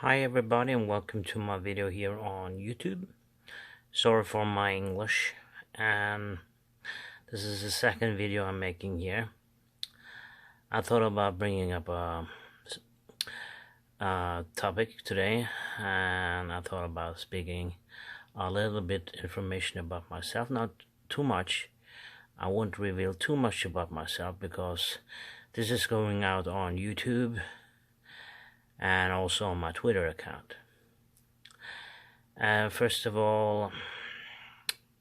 Hi everybody and welcome to my video here on YouTube. Sorry for my English, and this is the second video I'm making here. I thought about bringing up a topic today, and I thought about speaking a little bit information about myself, not too much. I won't reveal too much about myself because this is going out on YouTube and also on my Twitter account. First of all,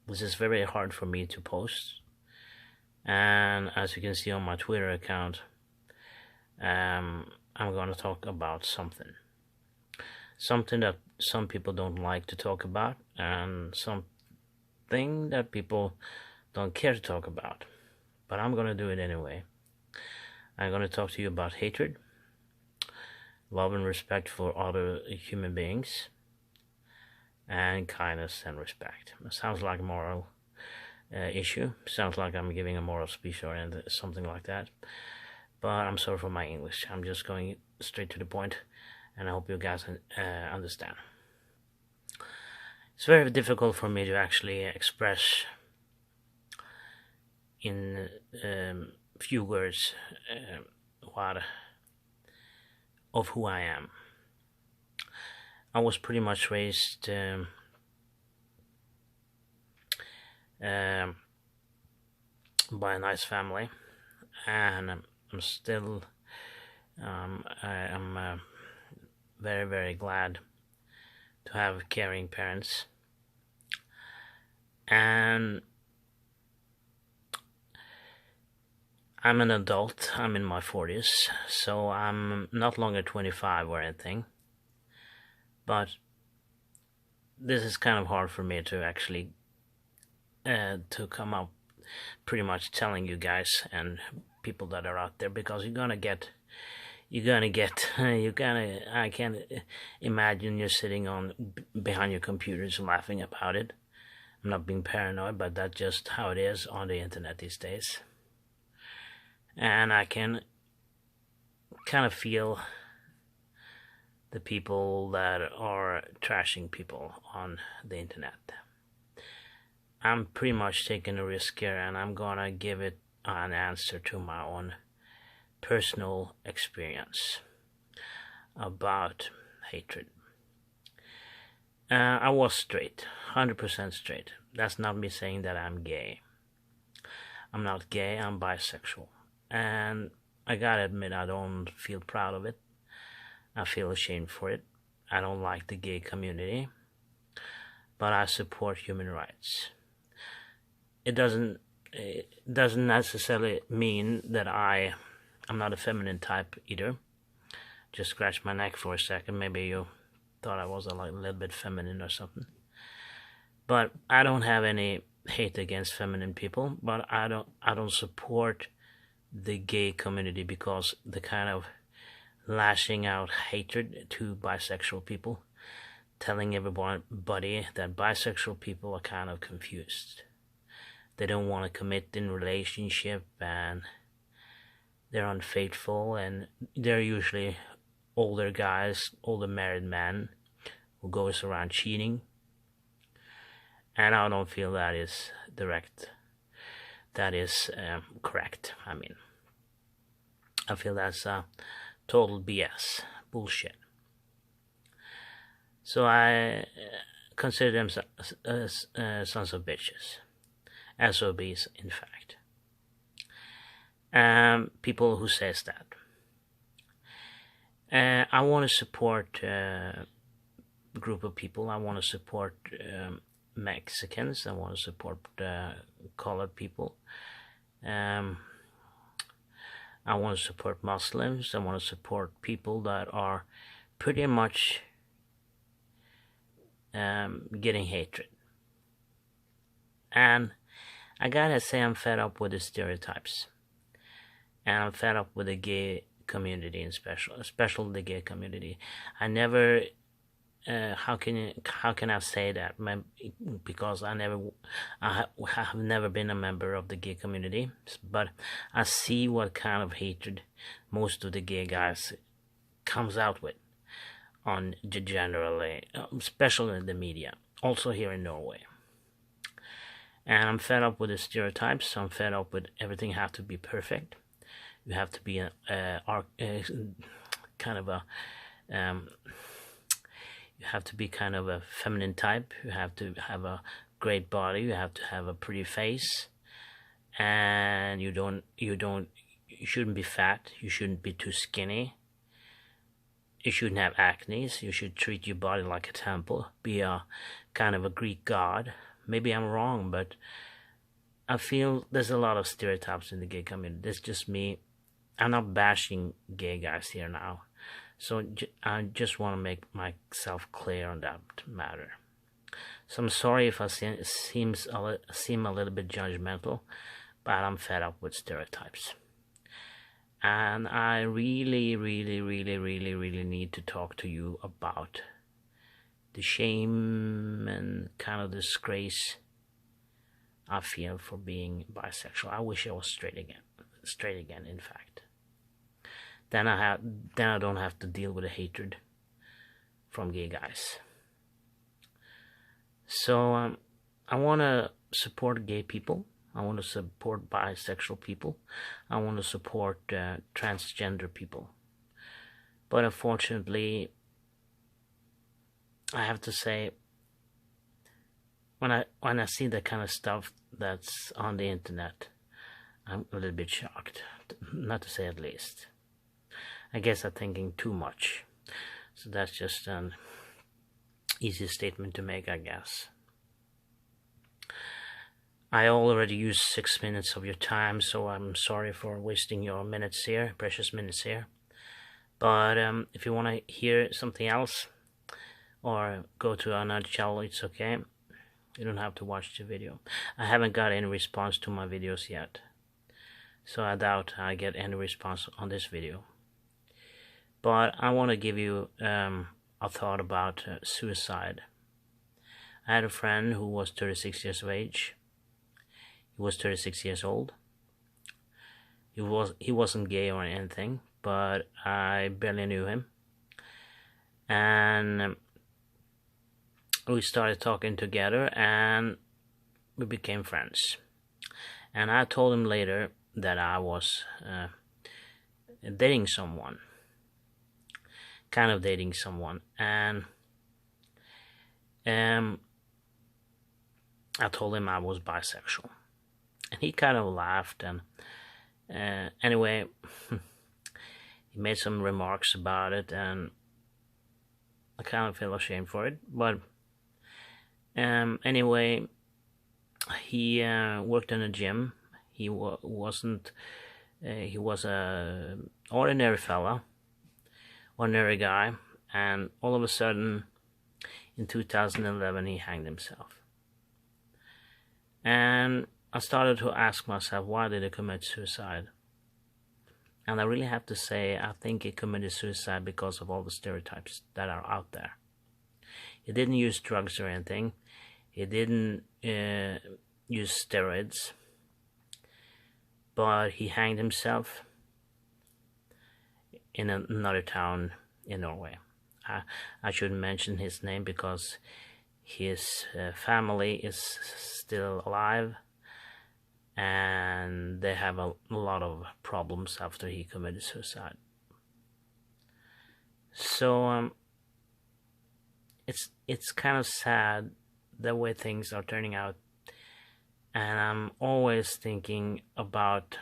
this is very hard for me to post, and as you can see on my Twitter account, I'm going to talk about something that some people don't like to talk about, and something that people don't care to talk about, but I'm going to do it anyway. I'm going to talk to you about hatred, love and respect for other human beings, and kindness and respect. It sounds like a moral issue. Sounds like I'm giving a moral speech or something like that. But I'm sorry for my English. I'm just going straight to the point, and I hope you guys understand. It's very difficult for me to actually express in few words of who I am. I was pretty much raised by a nice family, and I'm still I am very, very glad to have caring parents, and I'm an adult. I'm in my 40s, so I'm not longer 25 or anything, but this is kind of hard for me to actually to come up pretty much telling you guys and people that are out there, because I can't imagine you're sitting behind your computers laughing about it. I'm not being paranoid, but that's just how it is on the internet these days. And I can kind of feel the people that are trashing people on the internet. I'm pretty much taking a risk here, and I'm gonna give it an answer to my own personal experience about hatred. I was straight, 100% straight. That's not me saying that I'm gay. I'm not gay, I'm bisexual. And I gotta admit, I don't feel proud of it. I feel ashamed for it. I don't like the gay community, but I support human rights. It doesn't necessarily mean that I'm not a feminine type either. Just scratch my neck for a second. Maybe you thought I was a little bit feminine or something. But I don't have any hate against feminine people, but I don't support the gay community because the kind of lashing out hatred to bisexual people, telling everybody that bisexual people are kind of confused. They don't want to commit in relationship, and they're unfaithful, and they're usually older guys, older married men who goes around cheating. And I don't feel that is correct. I mean, I feel that's total BS, bullshit. So I consider them sons of bitches, SOBs, in fact. People who says that. I want to support a group of people. I want to support Mexicans. I want to support colored people. I want to support Muslims. I want to support people that are pretty much getting hatred. And I gotta say, I'm fed up with the stereotypes, and I'm fed up with the gay community, in especially the gay community. I never. How can I say that? Because I have never been a member of the gay community, but I see what kind of hatred most of the gay guys comes out with on generally, especially in the media, also here in Norway. And I'm fed up with the stereotypes. I'm fed up with everything have to be perfect. You have to be kind of a you have to be kind of a feminine type. You have to have a great body. You have to have a pretty face, and you shouldn't be fat. You shouldn't be too skinny. You shouldn't have acne. You should treat your body like a temple. Be a kind of a Greek god. Maybe I'm wrong, but I feel there's a lot of stereotypes in the gay community. That's just me. I'm not bashing gay guys here now. So I just want to make myself clear on that matter. So I'm sorry if I seem a little bit judgmental, but I'm fed up with stereotypes. And I really need to talk to you about the shame and kind of disgrace I feel for being bisexual. I wish I was straight again, in fact. Then I don't have to deal with the hatred from gay guys. So I want to support gay people. I want to support bisexual people. I want to support transgender people. But unfortunately, I have to say, when I see the kind of stuff that's on the internet, I'm a little bit shocked, not to say at least. I guess I'm thinking too much. So that's just an easy statement to make, I guess. I already used 6 minutes of your time, so I'm sorry for wasting your minutes here, precious minutes here. But if you want to hear something else, or go to another channel, it's okay. You don't have to watch the video. I haven't got any response to my videos yet, so I doubt I get any response on this video. But I want to give you a thought about suicide. I had a friend who was 36 years of age. He was 36 years old. He wasn't gay or anything, but I barely knew him. And we started talking together, and we became friends. And I told him later that I was dating someone. Kind of dating someone. And I told him I was bisexual. And he kind of laughed, and anyway, he made some remarks about it, and I kind of feel ashamed for it. But anyway, he worked in a gym. He wasn't. He was a ordinary fella, ordinary guy, and all of a sudden, in 2011, he hanged himself. And I started to ask myself, why did he commit suicide? And I really have to say, I think he committed suicide because of all the stereotypes that are out there. He didn't use drugs or anything. He didn't use steroids. But he hanged himself in another town in Norway. I shouldn't mention his name because his family is still alive, and they have a lot of problems after he committed suicide. So it's kind of sad the way things are turning out, and I'm always thinking about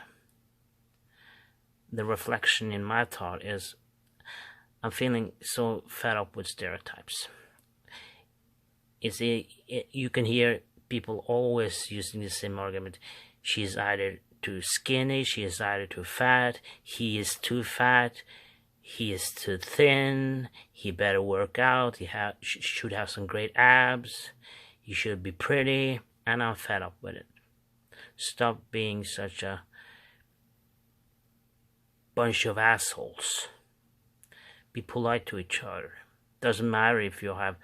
the reflection in my thought is I'm feeling so fed up with stereotypes. You can hear people always using the same argument. She's either too skinny, she is either too fat, he is too fat, he is too thin, he better work out, he should have some great abs, he should be pretty, and I'm fed up with it. Stop being such a bunch of assholes. Be polite to each other. Doesn't matter if you have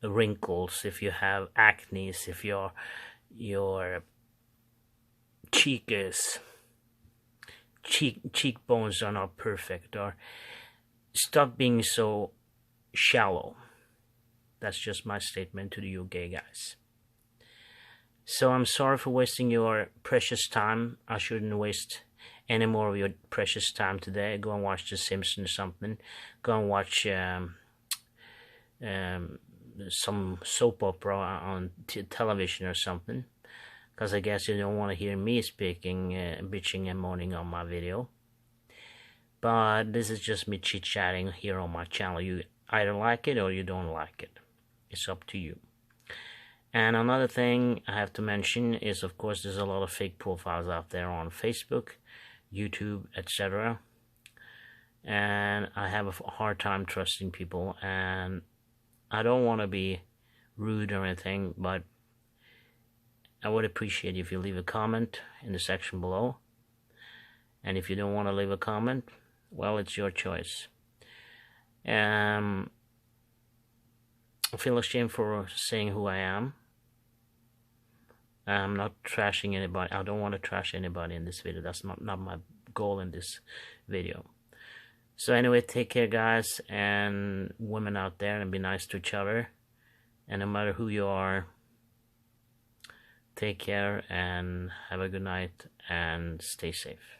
wrinkles, if you have acne, if your cheekbones are not perfect, or stop being so shallow. That's just my statement to you gay guys. So I'm sorry for wasting your precious time. I shouldn't waste any more of your precious time today. Go and watch The Simpsons or something. Go and watch some soap opera on television or something. Because I guess you don't want to hear me speaking, bitching and moaning on my video. But this is just me chit-chatting here on my channel. You either like it or you don't like it. It's up to you. And another thing I have to mention is, of course, there's a lot of fake profiles out there on Facebook, YouTube, etc. And I have a hard time trusting people, and I don't want to be rude or anything, but I would appreciate if you leave a comment in the section below. And if you don't want to leave a comment, well, it's your choice. I feel ashamed for saying who I am. I'm not trashing anybody. I don't want to trash anybody in this video. That's not my goal in this video. So anyway, take care, guys, and women out there, and be nice to each other. And no matter who you are, take care and have a good night and stay safe.